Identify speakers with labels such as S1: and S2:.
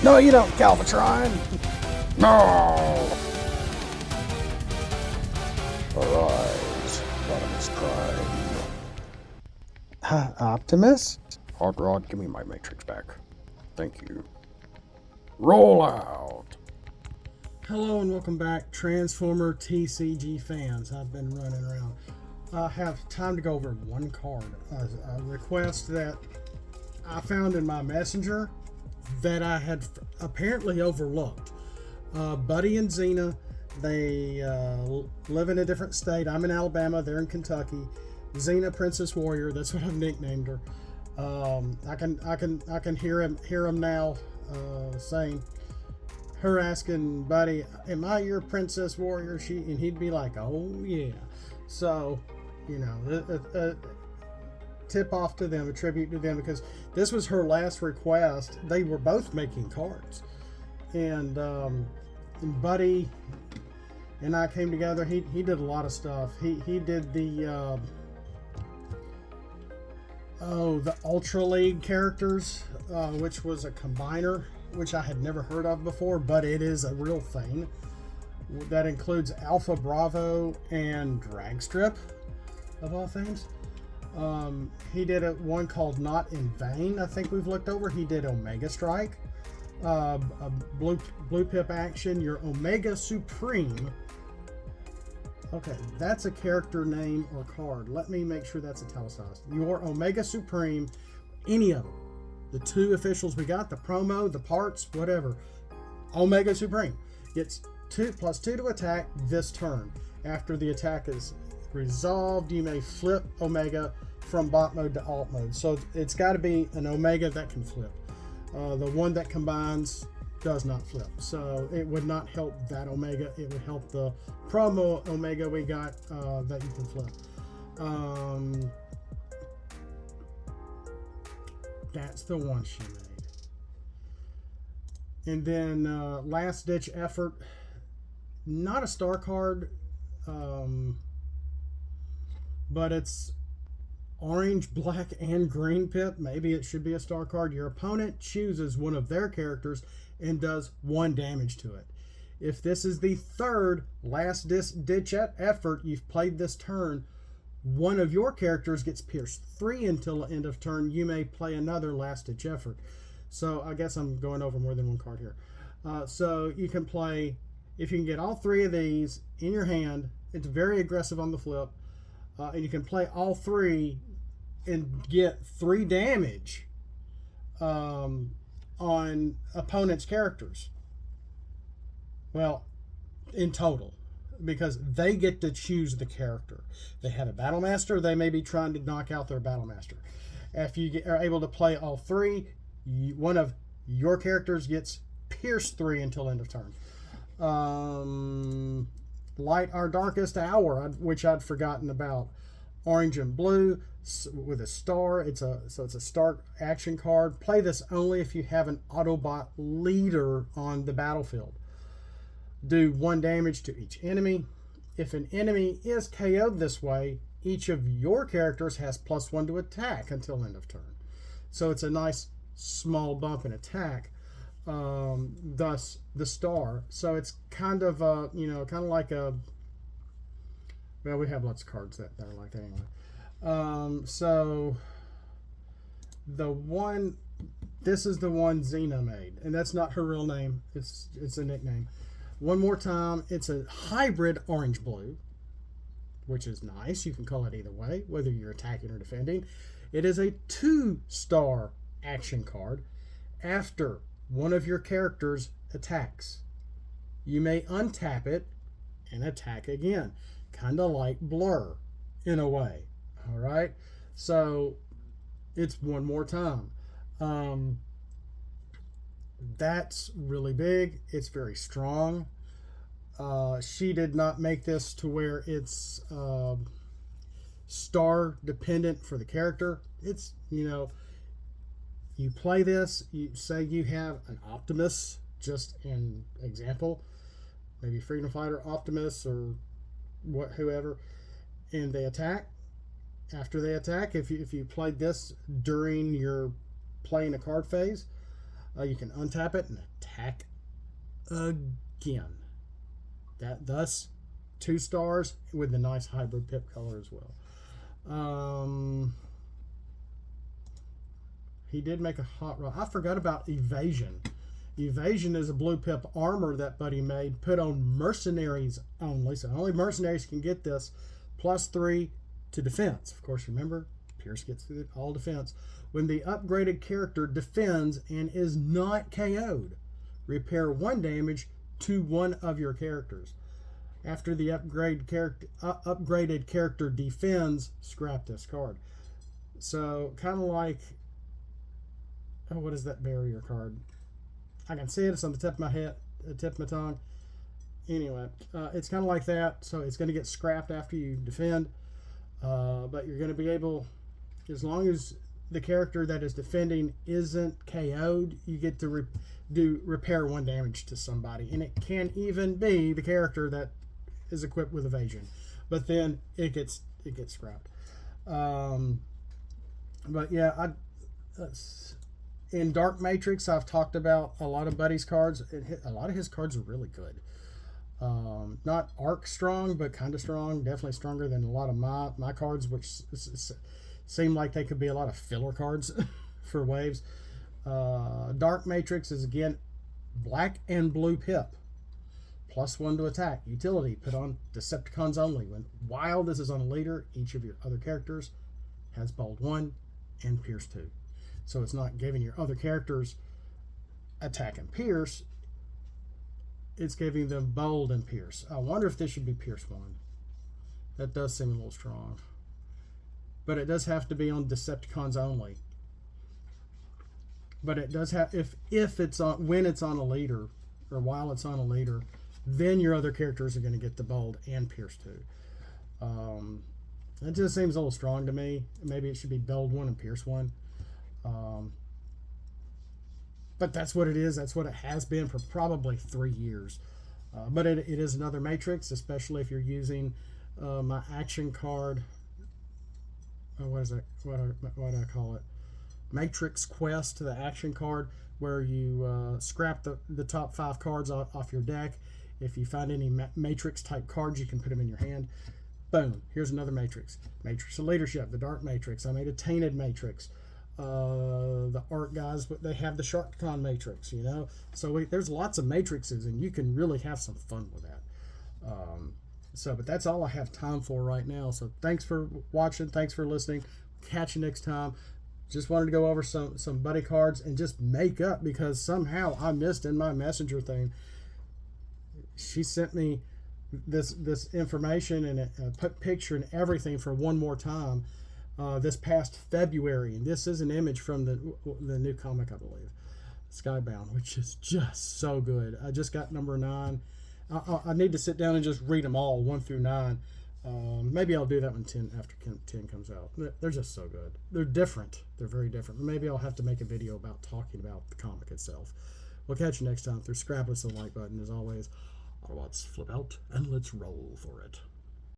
S1: No, you don't, Galvatron! No! Arise, Rodimus Prime. Optimus? Hot Rod, give me my Matrix back. Thank you. Roll out! Hello and welcome back, Transformer TCG fans. I've been running around. I have time to go over one card. A request that I found in my messenger that I had apparently overlooked. Buddy and Xena, they live in a different state. I'm in Alabama, they're in Kentucky. Xena, Princess Warrior, that's what I've nicknamed her. I can hear him now saying, her asking Buddy, "Am I your Princess Warrior?" And he'd be like, "Oh yeah." So, you know, a tip off to them, a tribute to them, because this was her last request. They were both making cards, and Buddy and I came together. He did a lot of stuff. He did the Ultra League characters, which was a combiner, which I had never heard of before, but it is a real thing. That includes Alpha Bravo and Dragstrip, of all things. He did one called Not in Vain, I think we've looked over. He did Omega Strike, a blue pip action, your Omega Supreme. Okay, that's a character name or card. Let me make sure that's italicized. Your Omega Supreme, any of them. The two officials we got, the promo, the parts, whatever. Omega Supreme gets +2 to attack this turn. After the attack is resolved, you may flip Omega from bot mode to alt mode. So it's got to be an Omega that can flip. The one that combines does not flip. So it would not help that Omega. It would help the promo Omega we got that you can flip. That's the one she made. And then Last Ditch Effort, not a star card, but it's orange, black, and green pip. Maybe it should be a star card. Your opponent chooses one of their characters and does 1 damage to it. If this is the third Last Ditch Effort you've played this turn, one of your characters gets pierced 3 until the end of turn. You may play another Last Ditch Effort. So I guess I'm going over more than one card here. So you can play, if you can get all 3 of these in your hand, it's very aggressive on the flip. And you can play all 3 and get 3 damage on opponent's characters. Well, in total, because they get to choose the character. They have a Battle Master. They may be trying to knock out their Battle Master. If you are able to play all 3, one of your characters gets pierced 3 until end of turn. Light Our Darkest Hour, which I'd forgotten about. Orange and blue with a star. It's a start action card. Play this only if you have an Autobot leader on the battlefield. Do 1 damage to each enemy. If an enemy is KO'd this way, each of your characters has +1 to attack until end of turn. So it's a nice small bump in attack. Thus the star. So it's kind of like a. Well, we have lots of cards that are like that anyway. So this is the one Xena made, and that's not her real name. It's a nickname. One more time, it's a hybrid orange blue, which is nice. You can call it either way, whether you're attacking or defending. It is a 2-star action card. After one of your characters attacks, you may untap it and attack again. Kind of like Blur in a way. All right. So it's one more time. That's really big. It's very strong. She did not make this to where it's star dependent for the character. It's, you play this, you say you have an Optimus, just an example, maybe Freedom Fighter Optimus or whoever, and they attack. After they attack, if you played this during your playing a card phase, You can untap it and attack again. Thus 2 stars with the nice hybrid pip color as well. He did make a hot rod. I forgot about Evasion. Evasion is a blue pip armor that Buddy made, put on mercenaries only. So only mercenaries can get this. +3 to defense. Of course, remember, Pierce gets through all defense. When the upgraded character defends and is not KO'd, repair 1 damage to one of your characters. After the upgraded character defends, scrap this card. So, kind of like, oh, what is that barrier card? I can see it. It's on the tip of my head, the tip of my tongue. Anyway, it's kind of like that. So it's going to get scrapped after you defend. But you're going to be able, as long as the character that is defending isn't KO'd, you get to repair 1 damage to somebody. And it can even be the character that is equipped with evasion. But then it gets scrapped. But yeah, in Dark Matrix, I've talked about a lot of Buddy's cards. A lot of his cards are really good. Not arc strong, but kind of strong. Definitely stronger than a lot of my cards, which seem like they could be a lot of filler cards for waves. Dark Matrix is, again, black and blue pip. +1 to attack. Utility, put on Decepticons only. While this is on a leader, each of your other characters has bold 1 and pierce 2. So it's not giving your other characters attack and pierce. It's giving them bold and pierce. I wonder if this should be pierce 1. That does seem a little strong. But it does have to be on Decepticons only. But it does have, if it's on, when it's on a leader, or while it's on a leader, then your other characters are going to get the bold and pierce 2. That just seems a little strong to me. Maybe it should be bold 1 and pierce 1. But that's what it is. That's what it has been for probably 3 years. But it is another Matrix, especially if you're using my action card. What is that? What do I call it? Matrix Quest, the action card, where you scrap the top 5 cards off your deck. If you find any Matrix type cards, you can put them in your hand. Boom, here's another Matrix. Matrix of Leadership, the Dark Matrix. I made a Tainted Matrix. The art guys, but they have the SharkCon Matrix, you know. So there's lots of matrices, and you can really have some fun with that. But that's all I have time for right now. So thanks for watching. Thanks for listening. Catch you next time. Just wanted to go over some Buddy cards and just make up, because somehow I missed in my messenger thing. She sent me this information and put picture and everything for One More Time this past February, and this is an image from the new comic, I believe, Skybound, which is just so good. I just got number 9. I need to sit down and just read them all 1 through 9. Maybe I'll do that when 10 after 10 comes out. They're just so good. They're different. They're very different. Maybe I'll have to make a video about talking about the comic itself. We'll catch you next time through Scrap with the like button. As always, Autobots, flip out and let's roll for it.